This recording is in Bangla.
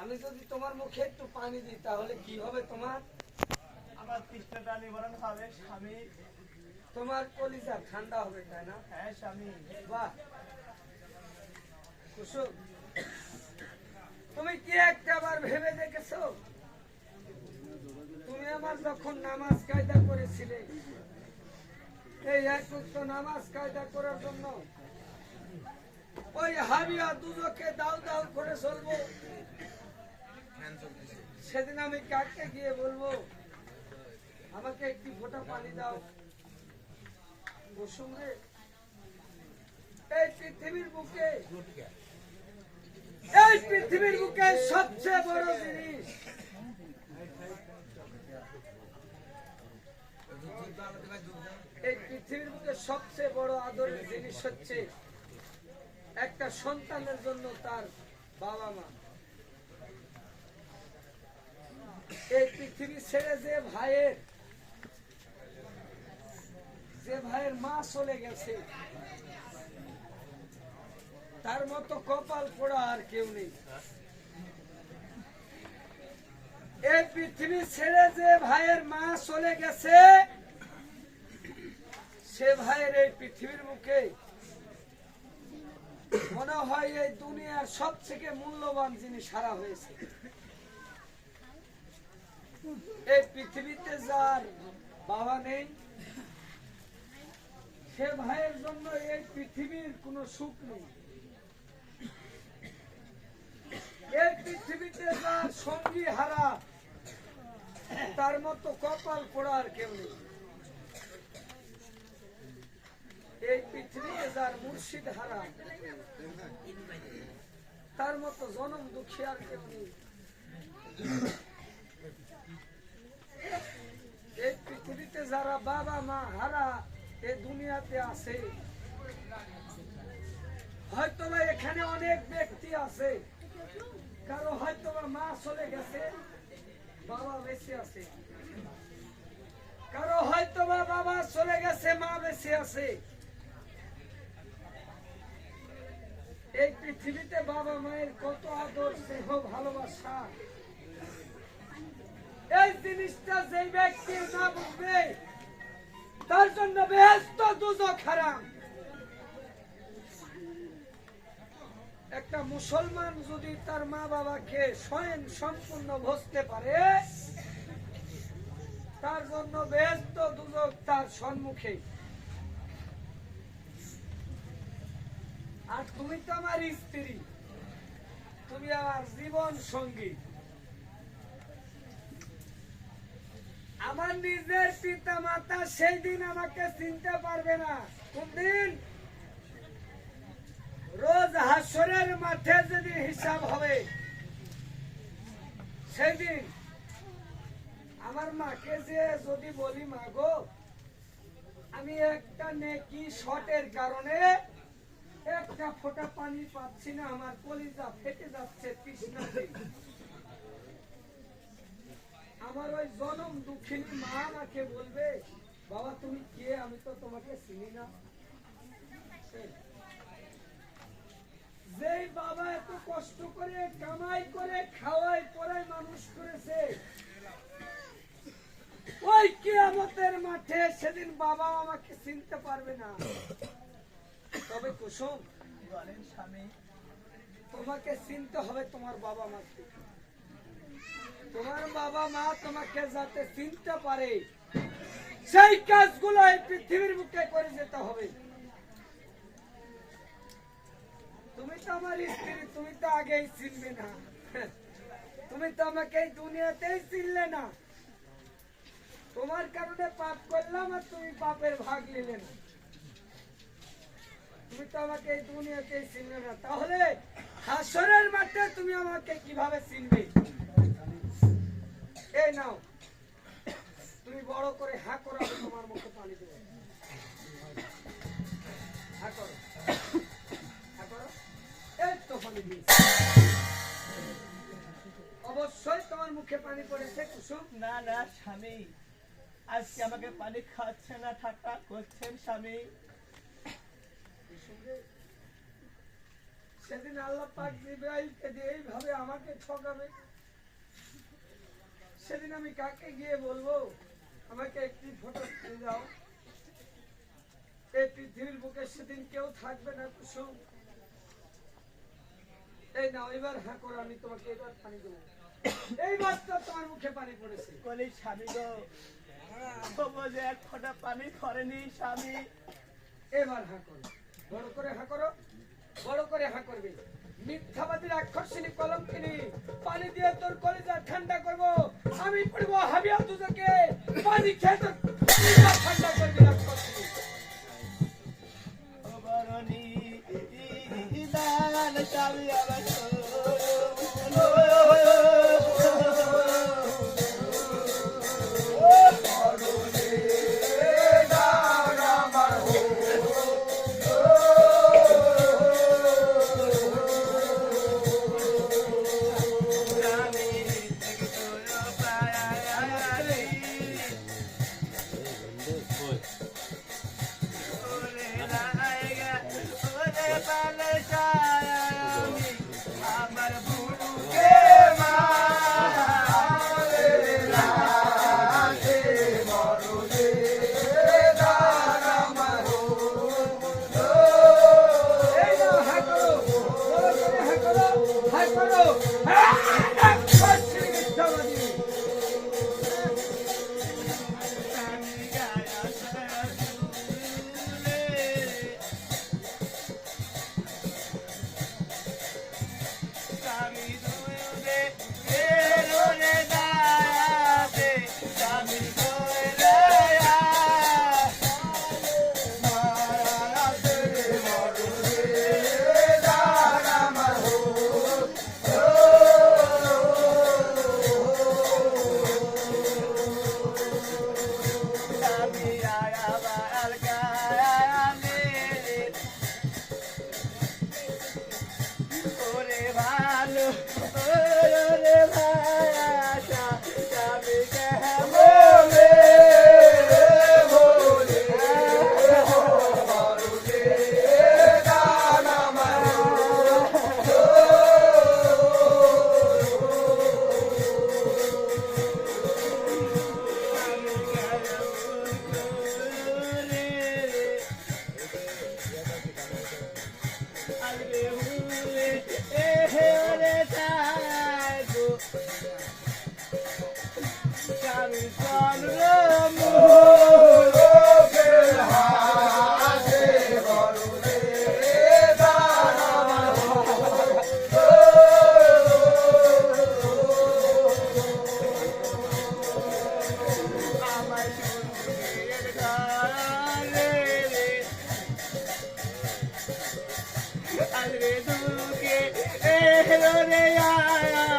আমি যদি তোমার মুখে একটু পানি দিই তাহলে কি হবে তোমার? আমার তৃষ্ণাটা নিবারণ হবে স্বামী। তোমার কলিজা ঠান্ডা হবে, তাই না? হ্যাঁ স্বামী। বাহ কুসুম, তুমি কি একটাবার ভেবে দেখেছো তুমি আমার যখন নামাজ কায়দা করেছিলে, এই এক ওয়াক্ত নামাজ কায়দা করার জন্য ওই হাবিয়া দুজকে দাও দাও করে চলবো, সেদিন আমি কাকে গিয়ে বলবো আমাকে একটি ফোঁটা পানি দাও? কুসুম রে, এই পৃথিবীর বুকে সবচেয়ে বড় জিনিস, এই পৃথিবীর বুকে সবচেয়ে বড় আদরের জিনিস হচ্ছে একটা সন্তানের জন্য তার বাবা মা। এই পৃথিবী ছেড়ে যে ভাইয়ের মা চলে গেছে, তার মতো কপাল পোড়া আর কেউ নেই। এই পৃথিবী ছেড়ে যে ভাইয়ের মা চলে গেছে, সে ভাইয়ের এই পৃথিবীর মুখে মনে হয় এই দুনিয়ার সবথেকে মূল্যবান জিনিস হারা হয়েছে। এই পৃথিবীতে যার বাবা নেই, সে ভাইয়ের জন্য এই পৃথিবীর কোনো সুখ নেই। এই পৃথিবীতে যার সঙ্গী হারা, তার মতো কপাল পোড়া আর কেউ নেই। এই পৃথিবীতে যার মুর্শিদ হারা, তার মতো জনম দুঃখী আর কেউ নেই। এই পৃথিবীতে যারা বাবা মা হারা এই দুনিয়াতে আছে, হয়তোবা এখানে অনেক ব্যক্তি আছে, কারো হয়তোবা মা চলে গেছে, বাবা বেঁচে আছে, কারো হয়তোবা বাবা চলে গেছে, মা বেঁচে আছে। এই পৃথিবীতে বাবা মায়ের কত আদর স্নেহ ভালোবাসা, এই জিনিসটা যে ব্যক্তি না বুঝবে তার জন্য বেহেশত দুজক হারাম। একটা মুসলমান যদি তার মা বাবাকে স্বয়ং সম্পূর্ণ বুঝতে পারে, তার জন্য বেহেশত দুজক তার সম্মুখে। আর তুমি তো আমার স্ত্রী, তুমি আমার জীবন সঙ্গী। আমার নিজের পিতা মাতা সেই দিন আমাকে চিনতে পারবে না। কোন দিন? রোজ হাসরের মাঠে যদি হিসাব হবে, সেই দিন আমার মাকে যে যদি বলি, মা গো আমি একটা নেকি শটের কারণে একটা ফোঁটা পানি পাচ্ছি না, আমার কলিজা ফেটে যাচ্ছে তৃষ্ণাতে, আমার ওই জনম দুঃখিনী মা আমাকে বলবে, বাবা তুমি কে? আমি তো তোমাকে চিনি না। যেই বাবা এত কষ্ট করে কামাই করে খাওয়াই পড়াই মানুষ করেছে, ওই কিয়ামতের মাঠে সেদিন বাবা আমাকে চিনতে পারবে না। তবে কুসুম, বলেন স্বামী। তোমাকে চিনতে হবে তোমার বাবা মাকে। তোমার বাবা মা তোমাকে যাতে চিনতে পারে, সেই কাজগুলো এই পৃথিবীর বুকে করে যেতে হবে। তুমি তো আমার স্ত্রী, তুমি তো আগেই চিনবে না, তুমি তো আমাকে এই দুনিয়াতেই চিনলে না। তোমার কারণে পাপ করলাম আর তুমি পাপের ভাগ নিলে না। তুমি তো আমাকে এই দুনিয়াতেই চিনলে না, তাহলে হাসরের মাঠে তুমি আমাকে কিভাবে চিনবে? এই নাও, তুমি বড় করে হা করো, আমি তোমার মুখে পানি দেবো। হা করো, হা করো। এই তো পানি দিয়েছি। অবশ্যই তোমার মুখে পানি পড়েছে কুসুম। না না স্বামী, আজকে আমাকে পানি খাচ্ছে না, ঠাট্টা করছেন স্বামী। সেদিন আল্লাহ পাক জিবরাইলকে দিয়ে এইভাবে আমাকে ঠকাবে, সেদিন আমি কাকে গিয়ে বলবো আমাকে একটি ফটো দিয়ে দাও? এই পৃথিবীর বুকে সেদিন কেউ থাকবে না কুসুম। এই নাও, এবার হ্যাঁ করো, আমি তোমাকে এবার পানি দেবো। এইবার তো তোমার মুখে পানি পড়েছে। বলি স্বামী গো, তবু যে এক ফোঁটা পানি করেনি স্বামী। এবার হ্যাঁ করো, বড় করে হ্যাঁ করো, বড় করে হ্যাঁ করবে। মিথ্যাবাদী রাক্ষসিনী কলঙ্কিনী, পানি দিয়ে তোর কলিজা ঠান্ডা করবো। আমি পড়বো হাবিয়া দুজকে, পানি খেয়ে তোর কলিজা ঠান্ডা করবি রাক্ষসিনী। ও বরণী দান স্বামী আমার এই নাও, হ্যাঁ করো, বড় করে হ্যাঁ করো, হ্যাঁ করো। হ্যাঁ, রাক্ষসিনী মিথ্যাবাদী। Alre duke, eh,